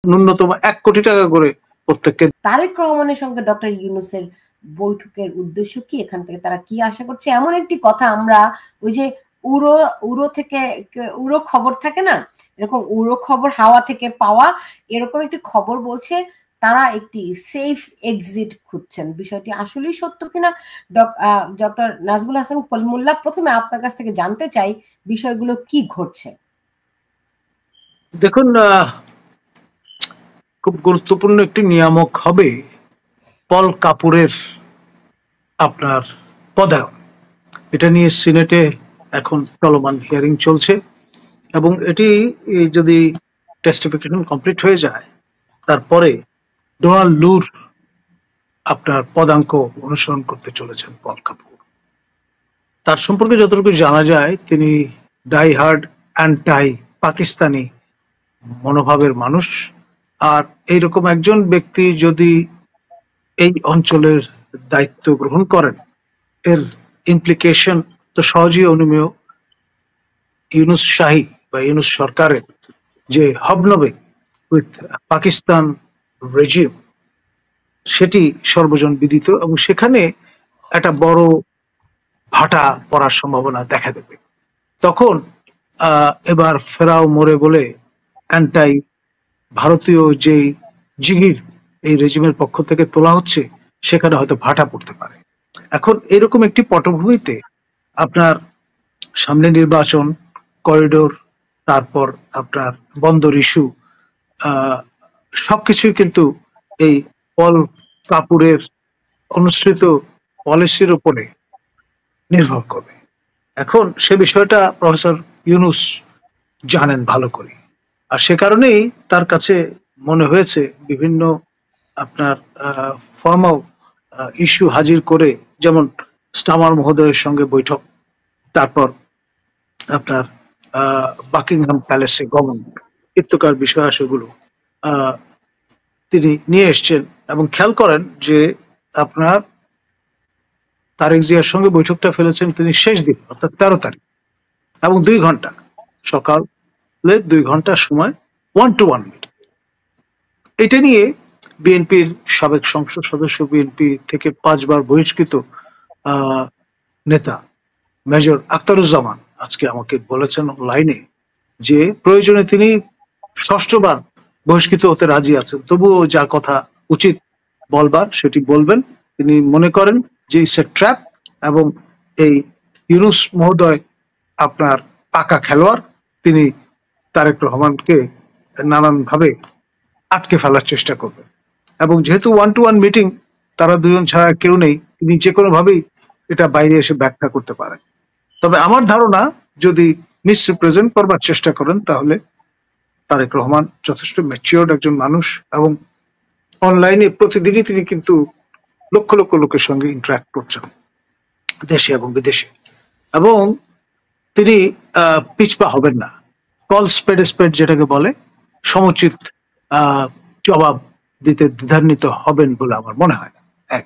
ন্যূনতম 1 কোটি টাকা করে প্রত্যেককে। তারেক রহমানের সঙ্গে ডক্টর ইউনূসের বৈঠকের উদ্দেশ্য কি, এখান থেকে তারা কি আশা করছে? এমন একটি কথা আমরা ওই যে উড়ো থেকে উড়ো খবর থাকে না, এরকম উড়ো খবর হাওয়া থেকে পাওয়া, এরকম একটি খবর বলছে তারা একটি সেফ এক্সিট খুঁজছেন। বিষয়টি আসলেই সত্য কিনা ডক্টর নাজমুল হাসান কলিমুল্লাহ, প্রথমে আপনার কাছ থেকে জানতে চাই বিষয়গুলো কি ঘটছে। দেখুন, খুব গুরুত্বপূর্ণ একটি নিয়ামক হবে পল কাপুরের আপনার পদায়ন। এটা নিয়ে সিনেটে এখন চলমান হিয়ারিং চলছে এবং এটি যদি টেস্টিফিকেশন কমপ্লিট হয়ে যায় তারপরে ডোনাল্ড লুর আপনার পদাঙ্ক অনুসরণ করতে চলেছেন পল কাপুর। তার সম্পর্কে যতটুকু জানা যায় তিনি ডাই হার্ড অ্যান্টাই পাকিস্তানি মনোভাবের মানুষ। আর এইরকম একজন ব্যক্তি যদি এই অঞ্চলের দায়িত্ব গ্রহণ করেন এর ইমপ্লিকেশন তো সহজেই অনুমেয়। ইউনুস শাহী বা ইউনুস সরকারের যে হবনবে উইথ পাকিস্তান রেজিম সেটি সর্বজন বিদিত এবং সেখানে একটা বড় ভাটা পড়ার সম্ভাবনা দেখা দেবে। তখন এবার ফেরাও মোরে বলে অ্যান্টাই ভারতীয় যে জিগির এই রেজিমের পক্ষ থেকে তোলা হচ্ছে সেখানে হয়তো ভাটা পড়তে পারে। এখন এরকম একটি পটভূমিতে আপনার সামনে নির্বাচন, করিডোর, তারপর আপনার বন্দর ইস্যু, সবকিছুই কিন্তু এই পল কাপুরের অনুসৃত পলিসির উপরে নির্ভর করবে। এখন সে বিষয়টা প্রফেসর ইউনুস জানেন ভালো করে, আর সে কারণেই তার কাছে মনে হয়েছে বিভিন্ন আপনার ফর্মাল ইস্যু হাজির করে, যেমন স্টামার মহোদয়ের সঙ্গে বৈঠক, তারপর আপনার বাকিংহাম প্যালেসে গমন ইত্যকার বিষয় সেগুলো তিনি নিয়ে এসছেন। এবং খেয়াল করেন যে আপনার তারেক জিয়ার সঙ্গে বৈঠকটা ফেলেছেন তিনি শেষ দিন অর্থাৎ 13 তারিখ এবং 2 ঘন্টা, সকালে 2 ঘন্টার সময় 1-to-1 মিটিং। এটা নিয়ে বিএনপির সাবেক সংসদ সদস্য, বিএনপি থেকে 5 বার বহিষ্কৃত নেতা মেজর আখতারুজ্জামান আজকে আমাকে বলেছেন অনলাইনে যে প্রয়োজনে তিনি 6বার বহিষ্কৃত হতে রাজি আছেন, তবুও যা কথা উচিত বলবার সেটি বলবেন। তিনি মনে করেন যে ইটস এ ট্র্যাপ এবং এই ইউনুস মহোদয় আপনার পাকা খেলোয়াড়, তিনি তারেক রহমানকে নানানভাবে আটকে ফেলার চেষ্টা করবেন। এবং যেহেতু 1-to-1 মিটিং, তারা দুজন ছাড়া কেউ নেই, তিনি যে কোনো ভাবেই এটা বাইরে এসে ব্যাখ্যা করতে পারেন। তবে আমার ধারণা যদি মিসরিপ্রেজেন্ট করবার চেষ্টা করেন তাহলে তারেক রহমান যথেষ্ট ম্যাচিওর্ড একজন মানুষ এবং অনলাইনে প্রতিদিনই তিনি কিন্তু লক্ষ লক্ষ লোকের সঙ্গে ইন্টারাক্ট করছেন দেশে এবং বিদেশে, এবং তিনি পিছপা হবেন না। কল স্পেড স্পেড যেটাকে বলে, সমুচিত জবাব দিতে দ্বিধান্বিত হবেন বলে আমার মনে হয় না। এক,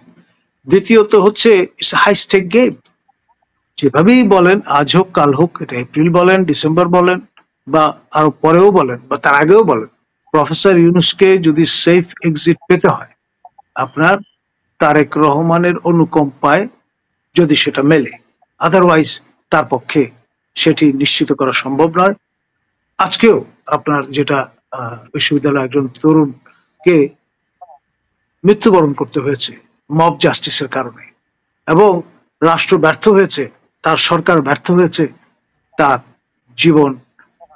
দ্বিতীয়ত হচ্ছে হাই স্টেক গেম। যেভাবেই বলেন, আজ হোক কাল হোক, এটা এপ্রিল বলেন, ডিসেম্বর বলেন, বা আরো পরেও বলেন, বা তার আগেও বলেন, প্রফেসর ইউনুসকে যদি সেফ এক্সিট পেতে হয় আপনার তারেক রহমানের অনুকম্পায় যদি সেটা মেলে, আদারওয়াইজ তার পক্ষে সেটি নিশ্চিত করা সম্ভব নয়। আজকেও আপনার যেটা বিশ্ববিদ্যালয়ের একজন তরুণকে মৃত্যুবরণ করতে হয়েছে মব জাস্টিসের কারণে, এবং রাষ্ট্র ব্যর্থ হয়েছে, তার সরকার ব্যর্থ হয়েছে তার জীবন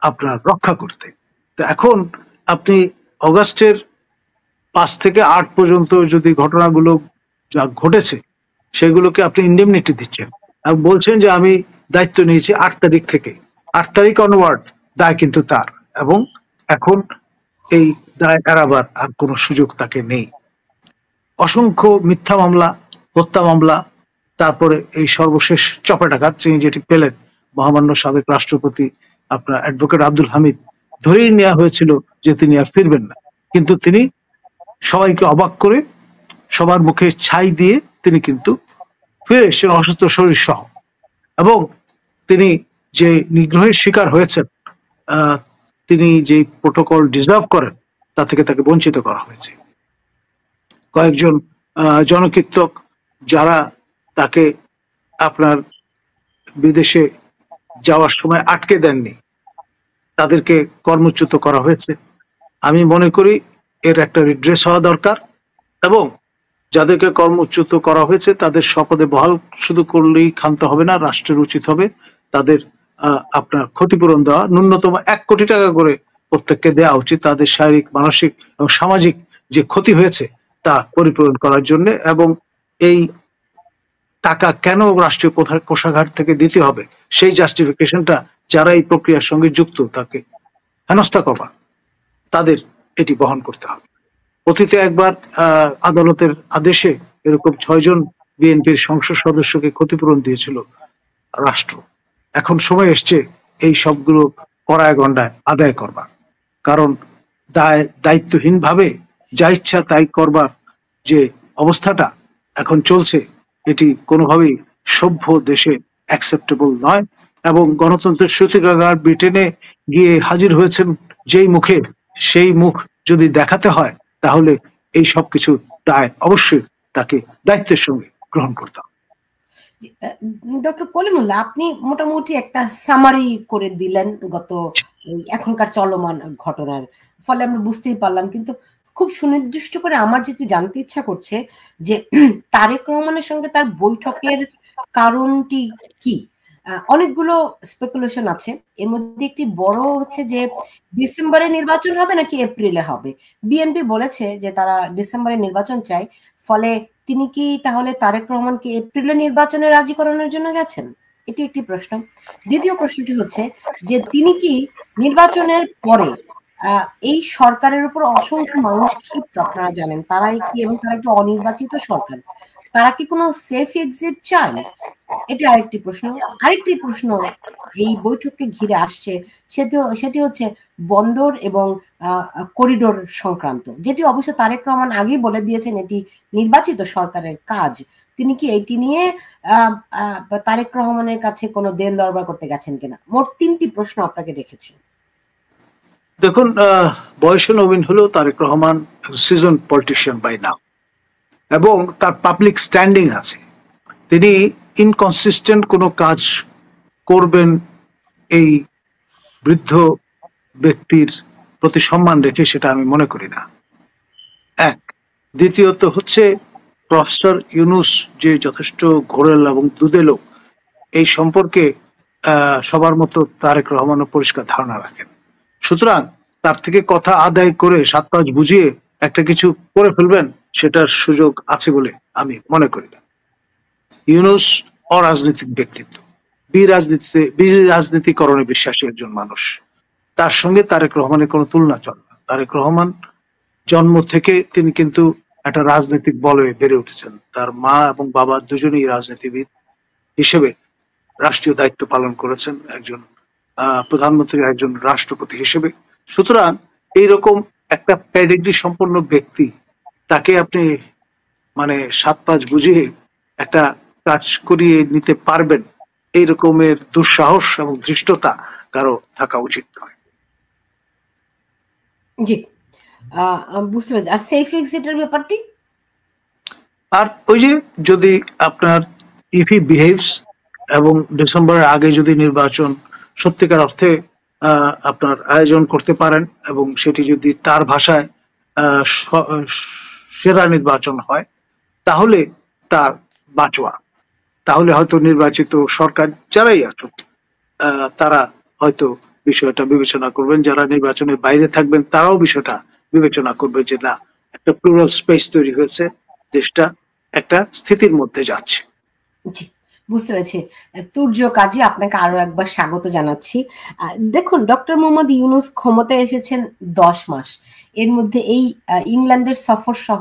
আপনার রক্ষা করতে। তো এখন আপনি অগাস্টের 5 থেকে 8 পর্যন্ত যদি ঘটনাগুলো যা ঘটেছে সেগুলোকে আপনি ইন্ডেমনিটি দিচ্ছেন এবং বলছেন যে আমি দায়িত্ব নিয়েছি 8 তারিখ থেকে। 8 তারিখ অনওয়ার্ড দায় কিন্তু তার, এবং এখন এই দায় এড়াবার আর কোনো সুযোগ তাকে নেই। অসংখ্য মিথ্যা মামলা, হত্যা মামলা, তারপরে এই সর্বশেষ চপেটাঘাত তিনি যেটি পেলেন, মহামান্য সাবেক রাষ্ট্রপতি আপনার অ্যাডভোকেট আব্দুল হামিদ, ধরেই নেওয়া হয়েছিল যে তিনি আর ফিরবেন না, কিন্তু তিনি সবাইকে অবাক করে সবার মুখে ছাই দিয়ে তিনি কিন্তু ফিরে এসেছেন অসুস্থ শরীর সহ। এবং তিনি যে নিগ্রহের শিকার হয়েছেন, তিনি যে প্রোটোকল ডিজার্ভ করেন তা থেকে তাকে বঞ্চিত করা হয়েছে। কয়েকজন জনকীর্তক যারা তাকে আপনার বিদেশে যাওয়ার সময় আটকে দেননি, তাদেরকে কর্মচ্যুত করা হয়েছে। আমি মনে করি এর একটা রিড্রেস হওয়া দরকার, এবং যাদেরকে কর্মচ্যুত করা হয়েছে তাদের শপথে বহাল শুধু করলেই ক্ষান্ত হবে না, রাষ্ট্রের উচিত হবে তাদের আপনার ক্ষতিপূরণ দেওয়া। ন্যূনতম 1 কোটি টাকা করে প্রত্যেককে দেওয়া উচিত, তাদের শারীরিক, মানসিক এবং সামাজিক যে ক্ষতি হয়েছে তা পরিপূরণ করার জন্য। এবং এই টাকা কেন রাষ্ট্রীয় কোষাগার থেকে দিতে হবে সেই জাস্টিফিকেশনটা যারা এই প্রক্রিয়ার সঙ্গে যুক্ত তাকে হেনস্থা করবা, তাদের এটি বহন করতে হবে। অতীতে একবার আদালতের আদেশে এরকম 6 জন বিএনপির সংসদ সদস্যকে ক্ষতিপূরণ দিয়েছিল রাষ্ট্র। এখন সময় এসছে এই সবগুলো কড়ায় গন্ডায় আদায় করবার, কারণ দায়িত্বহীন ভাবে যা ইচ্ছা তাই করবার যে অবস্থাটা এখন চলছে এটি কোনোভাবেই সভ্য দেশে অ্যাকসেপ্টেবল নয়। এবং গণতন্ত্রের সূতিকাগার ব্রিটেনে গিয়ে হাজির হয়েছেন যেই মুখে, সেই মুখ যদি দেখাতে হয় তাহলে এই সবকিছু দায় অবশ্যই তাকে দায়িত্বের সঙ্গে গ্রহণ করতে হবে। ডক্টর কলিমুল্লাহ, আপনি মোটামুটি একটা সামারি করে দিলেন গত এখনকার চলমান ঘটনার, ফলে আমরা বুঝতেই পারলাম। কিন্তু খুব সুনির্দিষ্ট করে আমার যেটি জানতে ইচ্ছা করছে যে তারেক রহমানের সঙ্গে তার বৈঠকের কারণটি কি? অনেকগুলো স্পেকুলেশন আছে, এর মধ্যে একটি বড় হচ্ছে যে ডিসেম্বরে নির্বাচন হবে নাকি এপ্রিলে হবে। বিএনপি বলেছে যে তারা ডিসেম্বরে নির্বাচন চায়, ফলে তিনি কি তাহলে তারেক রহমানকে এপ্রিলে নির্বাচনে রাজি করানোর জন্য গেছেন? এটি একটি প্রশ্ন। দ্বিতীয় প্রশ্নটি হচ্ছে যে তিনি কি নির্বাচনের পরে এই সরকারের উপর অসংখ্য মানুষ ক্ষিপ্ত, আপনারা জানেন, তারাই কি, এবং তারা একটি অনির্বাচিত সরকার, তারা কি কোনো সেফ এক্সিট চান? এটা আরেকটি প্রশ্ন। আরেকটি প্রশ্ন এই বৈঠককে ঘিরে আসছে, সেটি হচ্ছে বন্দর এবং করিডোর সংক্রান্ত, যেটি অবশ্য তারেক রহমান আগেই বলে দিয়েছেন এটি নির্বাচিত সরকারের কাজ। তিনি কি এটি নিয়ে তারেক রহমানের কাছে কোনো দেন দরবার করতে গেছেন কিনা? মোট 3টি প্রশ্ন আপনাকে রেখেছি। দেখুন, বয়সে নবীন হলেও Tarek Rahman season politician by now, এবং তার পাবলিক স্ট্যান্ডিং আছে। তিনি ইনকনসিস্টেন্ট কোনো কাজ করবেন এই বৃদ্ধ ব্যক্তির প্রতি সম্মান রেখে, সেটা আমি মনে করি না। এক। দ্বিতীয়ত হচ্ছে প্রফেসর ইউনূস যে যথেষ্ট ঘোরেল এবং দুদেলো, এই সম্পর্কে সবার মতো তারেক রহমানও পরিষ্কার ধারণা রাখেন। সুতরাং তার থেকে কথা আদায় করে 7-5 বুঝিয়ে একটা কিছু করে ফেলবেন সেটার সুযোগ আছে বলে আমি মনে করি না। ইউনূস অরাজনৈতিক ব্যক্তিত্ব, রাজনীতিকরণে বিশ্বাসী একজন মানুষ, তার সঙ্গে তারেক রহমানের কোনো তুলনা চলে না। তারেক রহমান জন্ম থেকে তিনি কিন্তু একটা রাজনৈতিক বলে বেড়ে উঠেছেন। তার মা এবং বাবা দুজনেই রাজনীতিবিদ হিসেবে রাষ্ট্রীয় দায়িত্ব পালন করেছেন, একজন প্রধানমন্ত্রী, একজন রাষ্ট্রপতি হিসেবে। সুতরাং এইরকম একটা প্যাডিগ্রি সম্পন্ন ব্যক্তি, তাকে আপনি মানে 7-5 বুঝিয়ে একটা কাজ করিয়ে নিতে পারবেন, এই রকমের দুঃসাহস এবং ধৃষ্টতা কারো থাকা উচিত নয়। জি, বুঝতে পারছি। আর সেফ এক্সিটের ব্যাপারটি? আর ওই যে যদি আপনার ইফ হি বিহেভস এবং ডিসেম্বরের আগে যদি নির্বাচন সত্যিকার অর্থে আপনার আয়োজন করতে পারেন, এবং সেটি যদি তার ভাষায় সেরা নির্বাচন হয়, তাহলে তার বাঁচোয়া। তাহলে হয়তো নির্বাচিত সরকার যারাই আসুক তারা হয়তো বিষয়টা বিবেচনা করবেন, যারা নির্বাচনের বাইরে থাকবেন তারাও বিষয়টা বিবেচনা করবে যে না, একটা প্লুরাল স্পেস তৈরি হয়েছে, দেশটা একটা স্থিতির মধ্যে যাচ্ছে। জি, বুঝতে পেরেছি। তুর্য কাজী, আপনাকে আরো একবার স্বাগত জানাচ্ছি। দেখুন, ডক্টর মোহাম্মদ ইউনূস ক্ষমতায় এসেছেন 10 মাস, এর মধ্যে এই ইংল্যান্ডের সফর সহ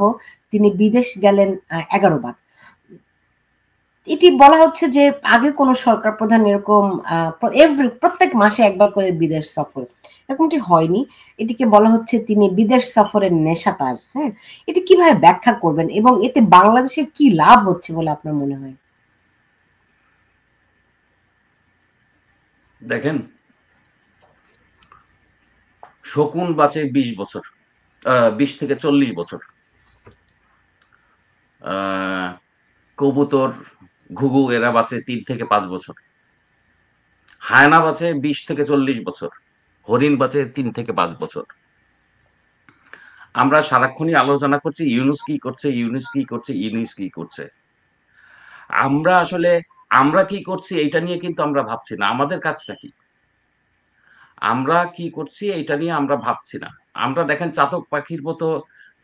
তিনি বিদেশ গেলেন 11 বার। এটি বলা হচ্ছে যে আগে কোন সরকার প্রধান এরকম প্রত্যেক মাসে একবার করে বিদেশ সফর, এরকমটি হয়নি। এটিকে বলা হচ্ছে তিনি বিদেশ সফরের নেশা তার। হ্যাঁ, এটি কিভাবে ব্যাখ্যা করবেন এবং এতে বাংলাদেশের কি লাভ হচ্ছে বলে আপনার মনে হয়? দেখেন, শকুন বাঁচে 20 বছর, 20 থেকে 40 বছর। কবুতর, ঘুঘু এরা বাঁচে 3 থেকে 5 বছর। হায়না বাঁচে 20 থেকে 40 বছর। হরিণ বাঁচে 3 থেকে 5 বছর। আমরা সারাক্ষণই আলোচনা করছি ইউনূস কি করছে, ইউনূস কি করছে, ইউনূস কি করছে। আমরা আসলে আমরা কি করছি এইটা নিয়ে কিন্তু আমরা ভাবছি না। আমাদের কাজটা কি? আমরা কি করছি এইটা নিয়ে আমরা ভাবছি না। আমরা দেখেন চাতক পাখির মতো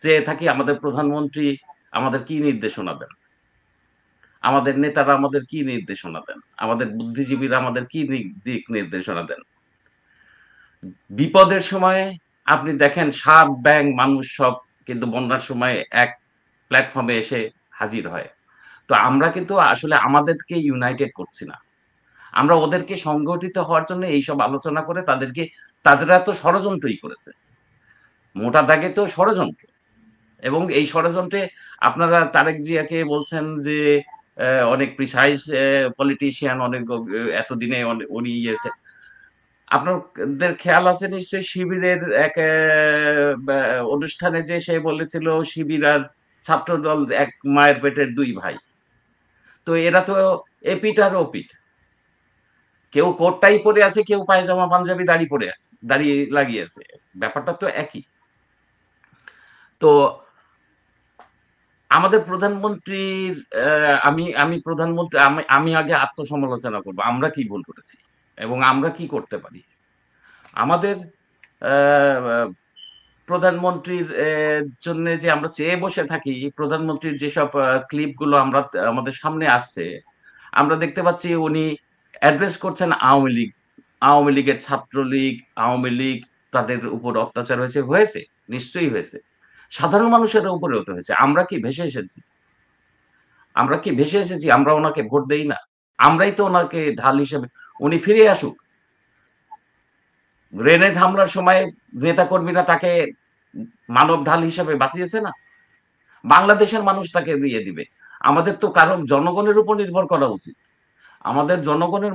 চেয়ে থাকি আমাদের প্রধানমন্ত্রী আমাদের কি নির্দেশনা দেন, আমাদের নেতারা আমাদের কি নির্দেশনা দেন, আমাদের বুদ্ধিজীবীরা আমাদের কি দিক নির্দেশনা দেন। বিপদের সময় আপনি দেখেন সাপ, ব্যাঙ, মানুষ সব কিন্তু বন্যার সময় এক প্ল্যাটফর্মে এসে হাজির হয়। তো আমরা কিন্তু আসলে আমাদেরকে ইউনাইটেড করছি না। আমরা ওদেরকে সংগঠিত হওয়ার জন্য এইসব আলোচনা করে তাদেরা তো ষড়যন্ত্রই করেছে। মোটা দাগে তো ষড়যন্ত্র। এবং এই ষড়যন্ত্রে আপনারা তারেক জিয়াকে বলছেন যে অনেক প্রিসাইজ পলিটিশিয়ান, অনেক এতদিনে উনি ইয়েছে। আপনাদের খেয়াল আছে নিশ্চয়ই শিবিরের এক অনুষ্ঠানে যে সে বলেছিল শিবির আর ছাত্রদল এক মায়ের পেটের 2 ভাই। তো এরা তো এপিট আর ওপিট। কেউ কোটটাই পরে আছে, কেউ পায়জামা পাঞ্জাবি দাড়ি লাগিয়েছে। ব্যাপারটা তো একই। তো আমাদের প্রধানমন্ত্রীর আমি আগে আত্মসমালোচনা করব। আমরা কি ভুল করেছি এবং আমরা কি করতে পারি। আমাদের প্রধানমন্ত্রীর জন্য যে আমরা চেয়ে বসে থাকি, প্রধানমন্ত্রীর যেসব ক্লিপগুলো আমাদের সামনে আসছে, আমরা দেখতে পাচ্ছি উনি অ্যাড্রেস করছেন আওয়ামী লীগের ছাত্রলীগ, আওয়ামী লীগ তাদের উপর অত্যাচার হয়েছে, নিশ্চয়ই হয়েছে। সাধারণ মানুষের উপরেও তো হয়েছে। আমরা কি ভেসে এসেছি? আমরা ওনাকে ভোট দেই না? আমরাই তো ওনাকে ঢাল হিসেবে, উনি ফিরে আসুক। গ্রেনেড হামলার সময় নেতাকর্মীরা তাকে মানব ঢাল হিসেবে বাঁচিয়েছে না? বাংলাদেশের মানুষ তাকে দিয়ে দিবে। আমাদের তো কারণ জনগণের উপর নির্ভর করা উচিত। আমাদের জনগণের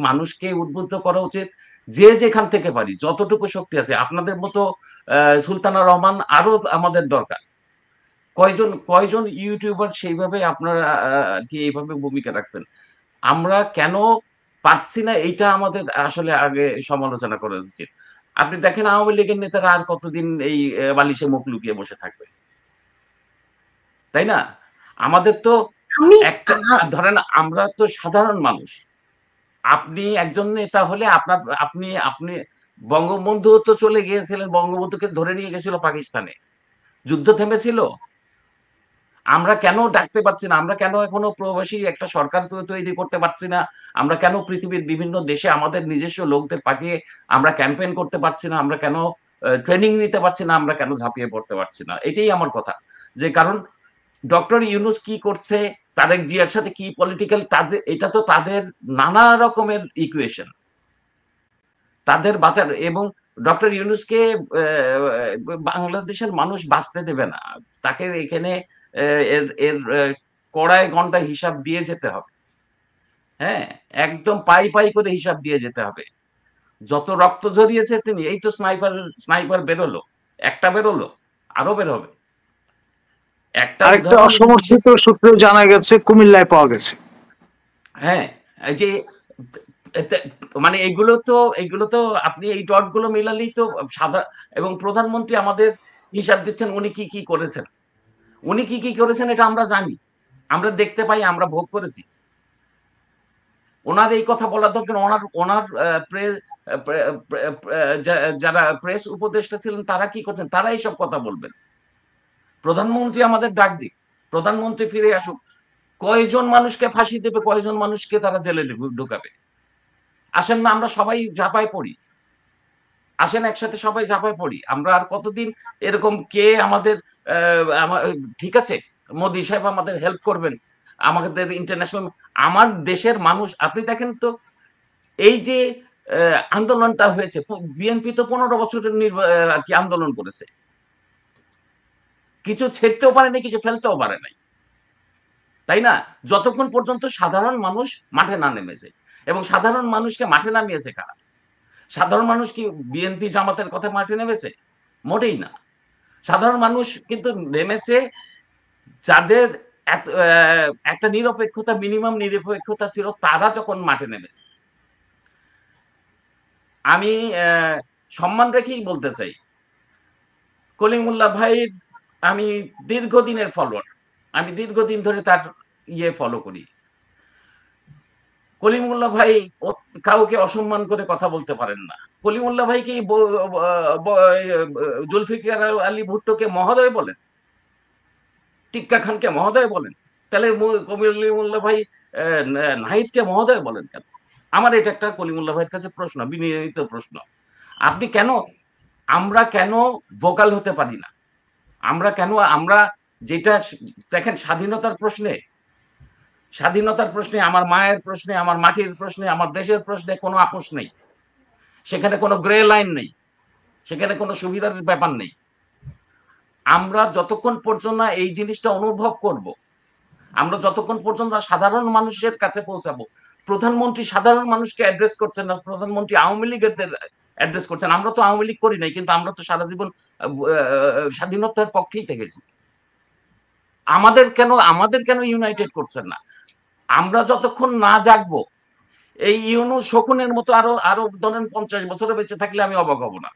মানুষকে উদ্বুদ্ধ করা উচিত, যে যেখান থেকে পারি, যতটুকু শক্তি আছে। আপনাদের মতো সুলতানা রহমান আরো আমাদের দরকার। কয়জন ইউটিউবার সেইভাবে আপনারা কি এইভাবে ভূমিকা রাখছেন? আমরা কেন পারছি না, এইটা আমাদের আসলে আগে সমালোচনা করা উচিত। আপনি দেখেন আওয়ামী লীগের নেতারা আর কতদিন এই বালিশে মুখ লুকিয়ে বসে থাকবে, তাই না? আমাদের তো একটা, ধরেন আমরা তো সাধারণ মানুষ। আপনি একজন নেতা হলে আপনি আপনি বঙ্গবন্ধু তো চলে গিয়েছিলেন, বঙ্গবন্ধুকে ধরে নিয়ে গেছিল পাকিস্তানে, যুদ্ধ থেমেছিল। আমরা কেন ডাকতে পারছি না? আমরা কেন এখনো প্রবাসী একটা সরকার তৈরি করতে পারছি না? আমরা কেন পৃথিবীর বিভিন্ন দেশে আমাদের নিজস্ব লোকদের পাঠিয়ে আমরা ক্যাম্পেইন করতে পারছি না? আমরা কেন ট্রেনিং নিতে পারছি না? আমরা কেন ঝাঁপিয়ে পড়তে পারছি না? এটাই আমার কথা। যে কারণ ডক্টর ইউনূস কি করছে, তারেক জিয়ার সাথে কি পলিটিক্যাল, এটা তো তাদের নানা রকমের ইকুয়েশন, তাদের বাঁচার। এবং ডক্টর ইউনূসকে বাংলাদেশের মানুষ বাঁচতে দেবে না। তাকে এখানে এর এর কড়ায় ঘন্টা হিসাব দিয়ে যেতে হবে। হ্যাঁ, একদম পাই করে হিসাব দিয়ে যেতে হবে। যত রক্ত ঝরিয়েছে তিনি, এই তো স্নাইপার বেরোলো, একটা বেরোলো, আরো বের হবে। আরেকটা অসমর্থিত সূত্রে জানা গেছে কুমিল্লায় পাওয়া গেছে। হ্যাঁ, এই যে মানে এগুলো তো আপনি এই ডট গুলো মেলালেই তো সাদা। এবং প্রধানমন্ত্রী আমাদের হিসাব দিচ্ছেন উনি কি করেছেন। উনি কি করেছেন এটা আমরা জানি, আমরা দেখতে পাই, আমরা ভোগ করেছি। ওনার এই কথা বলার দরকার। ওনার যারা প্রেস উপদেষ্টা ছিলেন তারা কি করছেন, তারা এইসব কথা বলবেন। প্রধানমন্ত্রী আমাদের ডাক দিক, প্রধানমন্ত্রী ফিরে আসুক। কয়জন মানুষকে ফাঁসি দেবে, কয়জন মানুষকে তারা জেলে ঢুকাবে? আসেন না, আমরা সবাই ঝাঁপায় পড়ি। আসেন একসাথে সবাই ঝাঁপায় পড়ি। আমরা আর কতদিন এরকম কে আমাদের ঠিক আছে মোদি সাহেব আমাদের হেল্প করবেন, আমাদের ইন্টারন্যাশনাল, আমার দেশের মানুষ। আপনি দেখেন তো এই যে আন্দোলনটা হয়েছে, বিএনপি তো 15 বছরের আর কি আন্দোলন করেছে, কিছু ছেড়তেও পারে নাই, কিছু ফেলতেও পারে নাই, তাই না? যতক্ষণ পর্যন্ত সাধারণ মানুষ মাঠে না নেমেছে। এবং সাধারণ মানুষকে মাঠে নামিয়েছে কারা? সাধারণ মানুষ কি বিএনপি জামাতের কথা মাঠে নেমেছে? মোটেই না। সাধারণ মানুষ কিন্তু নেমেছে, যাদের একটা নিরপেক্ষতা, মিনিমাম নিরপেক্ষতা ছিল, তারা যখন মাঠে নেমেছে। আমি সম্মান রেখেই বলতে চাই, কলিমুল্লাহ ভাইয়ের আমি দীর্ঘদিনের ফলোয়ার, আমি দীর্ঘদিন ধরে তার ফলো করি। কলিমুল্লাহ ভাই কাউকে অসম্মান করে কথা বলতে পারেন না। কলিমুল্লাহ ভাই কি জুলফিকার আলী ভুট্টোকে মহোদয় বলেন, টিক্কা খানকে মহোদয় বলেন? তাহলে কলিমুল্লাহ ভাই নাহিদকে মহোদয় বলেন কেন? আমার এটা একটা কলিমুল্লাহ ভাইয়ের কাছে প্রশ্ন, বিনীত প্রশ্ন। আপনি কেন, আমরা কেন ভোকাল হতে পারি না? আমরা কেন, আমরা যেটা দেখেন স্বাধীনতার প্রশ্নে, আমার মায়ের প্রশ্নে, আমার মাটির প্রশ্নে, আমার দেশের প্রশ্নে কোনো আপোষ নেই, সেখানে কোনো গ্রে লাইন নেই, সেখানে কোনো সুবিধার ব্যাপার নেই। আমরা যতক্ষণ পর্যন্ত এই জিনিসটা অনুভব করব, আমরা যতক্ষণ পর্যন্ত সাধারণ মানুষের কাছে পৌঁছাবো, প্রধানমন্ত্রী সাধারণ মানুষকে অ্যাড্রেস করছেন না, প্রধানমন্ত্রী আওয়ামী লীগের অ্যাড্রেস করছেন। আমরা তো আওয়ামী লীগ করি নাই, কিন্তু আমরা তো সারা জীবন স্বাধীনতার পক্ষেই থেকেছি। আমাদের কেন ইউনাইটেড করছেন না? আমরা যতক্ষণ না জাগবো, এই ইউনূস শকুনের মতো আরো ধরেন 50 বছরে বেঁচে থাকলে আমি অবাক হব না।